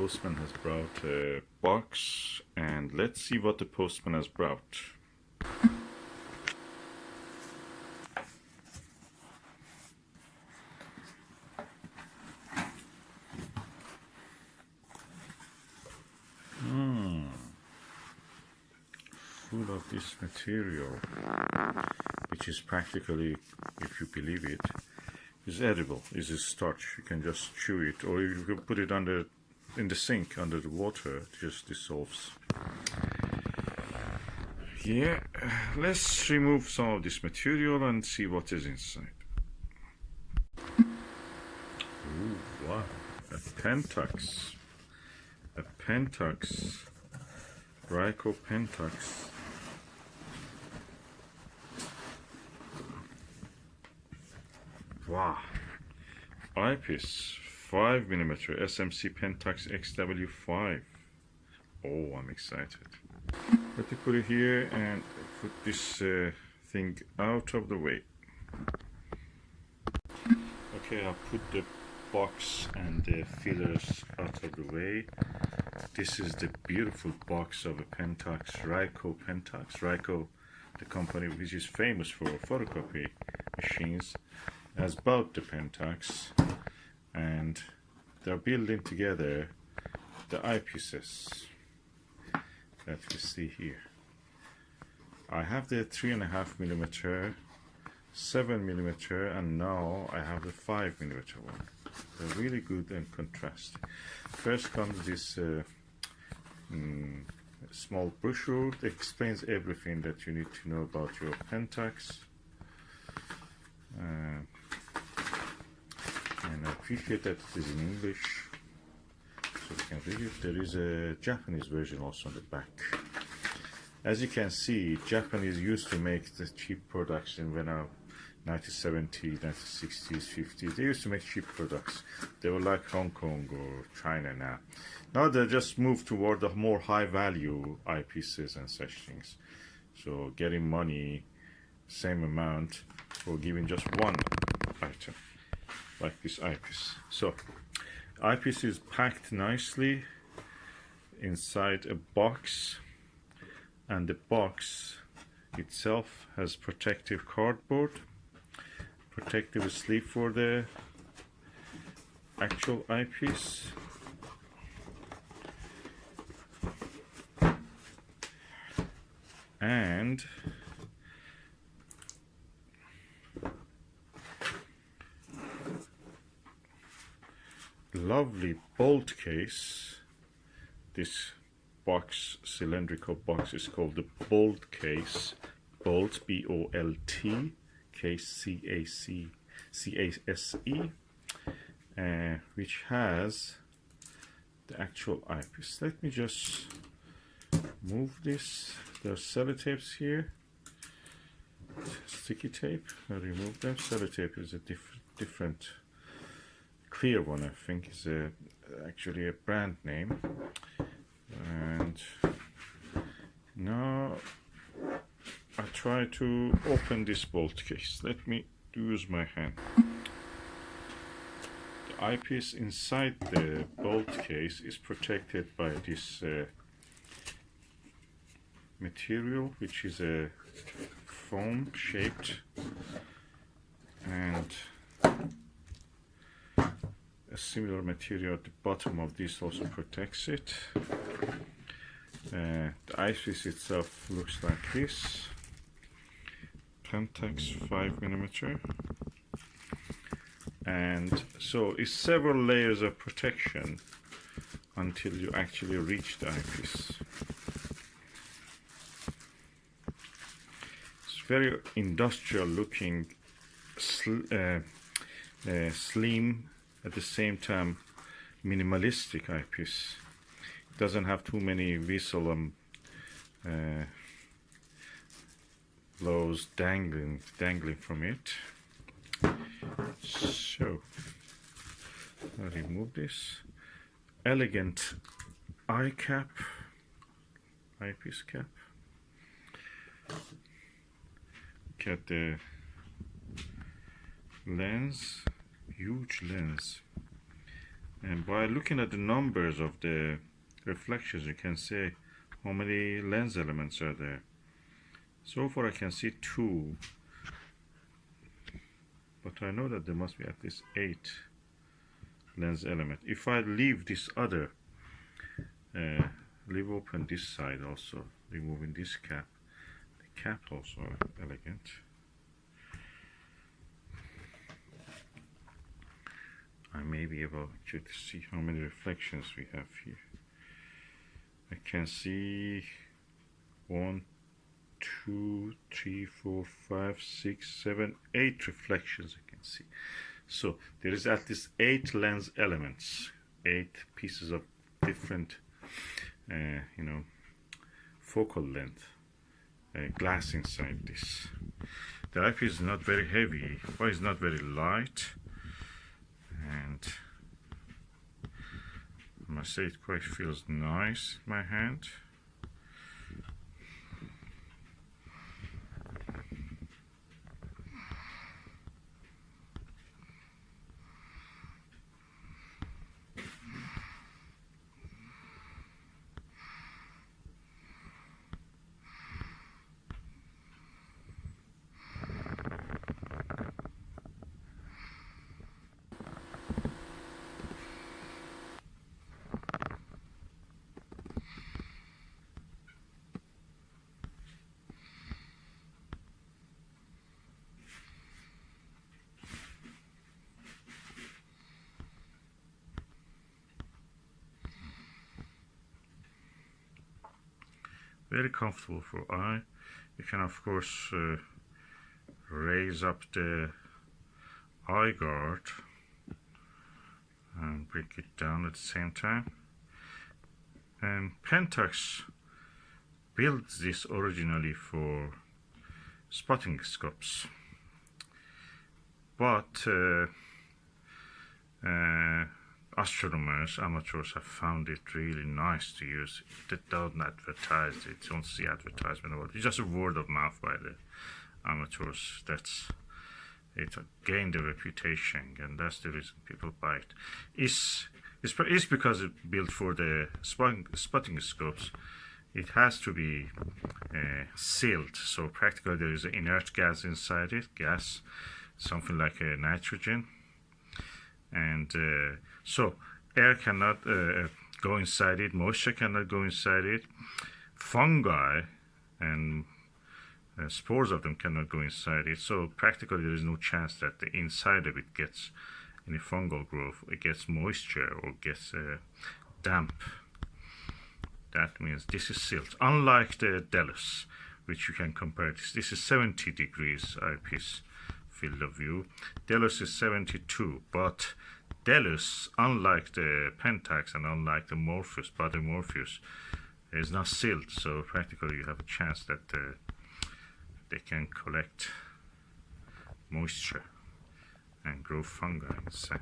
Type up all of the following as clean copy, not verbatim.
postman has brought a box, and let's see what the postman has brought. Full of this material, which is practically, if you believe it, is edible. Is a starch. You can just chew it, or you can put it in the sink under the water. It just dissolves. Yeah, let's remove some of this material and see what is inside. Ooh, wow, a PENTAX. A PENTAX. Ryco PENTAX. Wow. Eyepiece 5mm SMC PENTAX XW-5. Oh, I'm excited. Let me put it here and put this thing out of the way. Okay, I'll put the box and the fillers out of the way. This is the beautiful box of a PENTAX, Ryco PENTAX. Ryco, the company which is famous for photocopy machines, has bought the PENTAX, and they're building together the eyepieces that you see here. I have the 3.5mm, 7mm, and now I have the 5mm one. They're really good and contrasting. First comes this small brochure that explains everything that you need to know about your PENTAX. And I appreciate that it is in English, so you can read it. There is a Japanese version also on the back. As you can see, Japanese used to make the cheap products in 1970s, 1960s, 50s. They used to make cheap products. They were like Hong Kong or China now. Now they just moved toward the more high-value eyepieces and such things. So getting money, same amount, for giving just one item, like this eyepiece. So, eyepiece is packed nicely inside a box, and the box itself has protective cardboard, protective sleeve for the actual eyepiece, and lovely bolt case. This box, cylindrical box, is called the bolt case. Bolt, B-O-L-T, case, C-A-S-E, which has the actual eyepiece. Let me just move this. There are sellotapes here, sticky tape. I remove them. Sellotape is a different clear one, I think, is actually a brand name. And now I try to open this bolt case. Let me use my hand. The eyepiece inside the bolt case is protected by this material, which is a foam shaped, and a similar material at the bottom of this also protects it. The eyepiece itself looks like this. PENTAX 5mm, and so it's several layers of protection until you actually reach the eyepiece. It's very industrial looking, slim, at the same time minimalistic eyepiece. It doesn't have too many visual blows dangling from it. So I'll remove this. Elegant eye cap, eyepiece cap. Look at the lens, huge lens, And by looking at the numbers of the reflections, you can say how many lens elements are there. So far I can see 2, but I know that there must be at least 8 lens elements. If I leave this other, leave open this side also, removing this cap, the cap also elegant. I may be able to see how many reflections we have here. I can see 1, 2, 3, 4, 5, 6, 7, 8 reflections I can see. So there is at least 8 lens elements, 8 pieces of different, focal length glass inside this. The eyepiece is not very heavy, but it's not very light, and I must say it quite feels nice in my hand. Very comfortable for eye. You can of course raise up the eye guard and bring it down at the same time. And PENTAX built this originally for spotting scopes, but astronomers, amateurs have found it really nice to use. They don't advertise it, don't see advertisement about it. It's just a word of mouth by the amateurs. That's it, gained a reputation, and that's the reason people buy it. It's because it's built for the spotting scopes. It has to be sealed, so practically there is an inert gas inside it, something like a nitrogen, and so air cannot go inside it, moisture cannot go inside it, fungi and spores of them cannot go inside it, so practically there is no chance that the inside of it gets any fungal growth, it gets moisture or gets damp. That means this is sealed, unlike the Delos, which you can compare this. This is 70 degrees eyepiece field of view. Delos is 72, but Delos, unlike the PENTAX and unlike the Morpheus, body Morpheus, is not sealed, so practically you have a chance that they can collect moisture and grow fungi inside.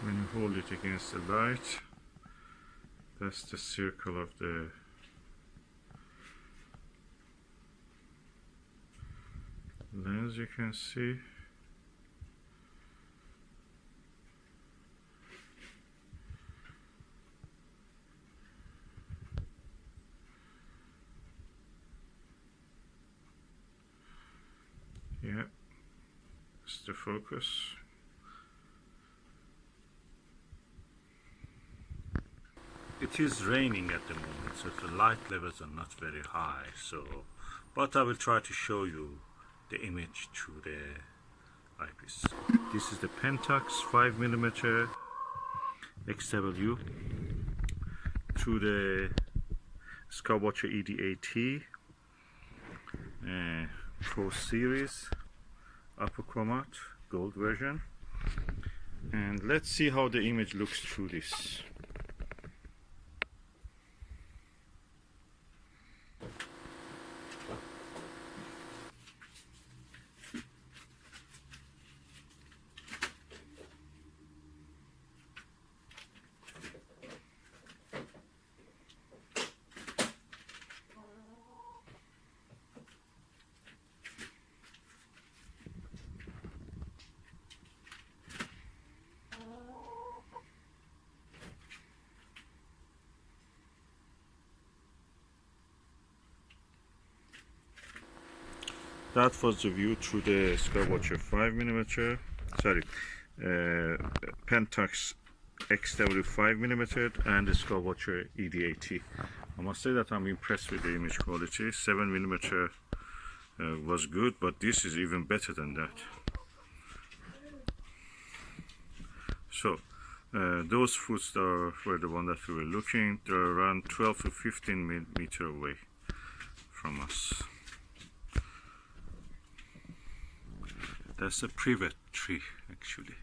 When you hold it against the light, that's the circle of the lens, you can see. Yeah, it's the focus. It is raining at the moment, so the light levels are not very high, but I will try to show you the image through the eyepiece. This is the PENTAX 5mm XW through the Skywatcher ED-AT Pro Series upper chromat gold version, and let's see how the image looks through this. that was the view through the Skywatcher 5mm, sorry, PENTAX XW-5mm and the Skywatcher ED80. I must say that I'm impressed with the image quality. 7mm was good, but this is even better than that. So those foods were the one that we were looking. They're around 12 to 15 meter away from us. That's a privet tree actually.